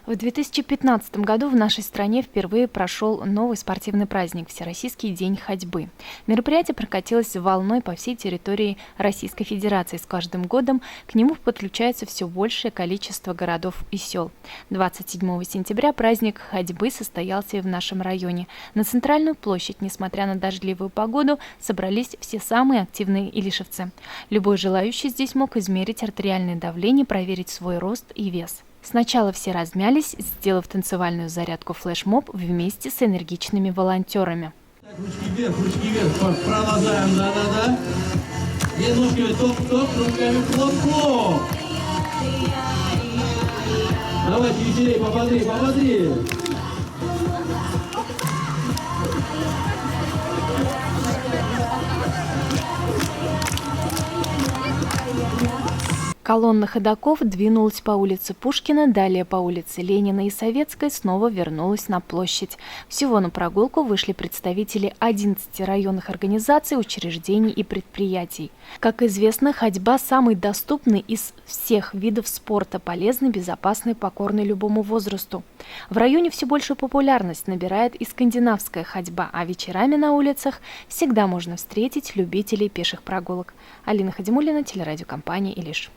В 2015 году в нашей стране впервые прошел новый спортивный праздник – Всероссийский день ходьбы. Мероприятие прокатилось волной по всей территории Российской Федерации. С каждым годом к нему подключается все большее количество городов и сел. 27 сентября праздник ходьбы состоялся и в нашем районе. На центральную площадь, несмотря на дождливую погоду, собрались все самые активные илишевцы. Любой желающий здесь мог измерить артериальное давление, проверить свой рост и вес. Сначала все размялись, сделав танцевальную зарядку флешмоб вместе с энергичными волонтерами. Ручки вверх, провожаем, да-да-да. И ножками топ-топ, руками хлоп-хлоп. Давайте веселей, пободрее. Колонна ходоков двинулась по улице Пушкина, далее по улице Ленина и Советской, снова вернулась на площадь. Всего на прогулку вышли представители 11 районных организаций, учреждений и предприятий. Как известно, ходьба самый доступный из всех видов спорта, полезный, безопасный, покорный любому возрасту. В районе все большую популярность набирает и скандинавская ходьба, а вечерами на улицах всегда можно встретить любителей пеших прогулок. Алина Хадимуллина, телерадиокомпания «Илиш».